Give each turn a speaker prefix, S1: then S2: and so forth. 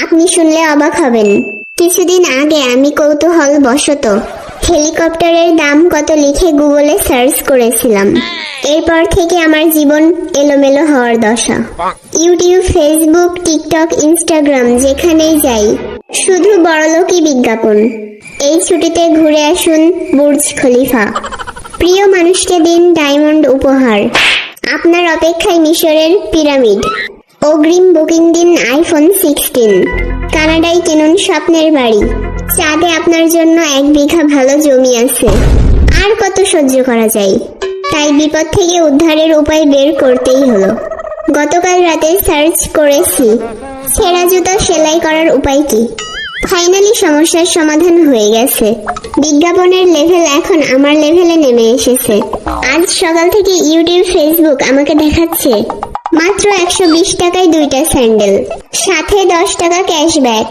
S1: আপনি শুনলে অবাক হবেন। কিছুদিন আগে আমি কৌতূহলবশত হেলিকপ্টারের দাম কত লিখে গুগলে সার্চ করেছিলাম। এরপর থেকে আমার জীবন এলোমেলো হওয়ার দশা। ইউটিউব, ফেসবুক, টিকটক, ইনস্টাগ্রাম যেখানেই যাই শুধু বড়লোকই বিজ্ঞাপন। এই ছুটিতে ঘুরে আসুন বুর্জ খলিফা। প্রিয় মানুষকে দিন ডায়মন্ড উপহার। আপনার অপেক্ষায় মিশরের পিরামিড। অগ্রিম বুকিং দিন আইফোন 16। কানাডায় কিনুন স্বপ্নের বাড়ি। চাঁদে আপনার জন্য 1 বিঘা ভালো জমি আছে। আর কত সহ্য করা যায়? তাই বিপদ থেকে উদ্ধারের উপায় বের করতেই হলো। গতকাল রাতে সার্চ করেছি ছেঁড়া জুতা সেলাই করার উপায় কি। ফাইনালি সমস্যার সমাধান হয়ে গেছে। বিজ্ঞাপনের লেভেল এখন আমার লেভেলে নেমে এসেছে। আজ সকাল থেকে ইউটিউব, ফেসবুক আমাকে দেখাচ্ছে মাত্র 120 টাকায় 2টা স্যান্ডেল, সাথে 10 টাকা ক্যাশব্যাক।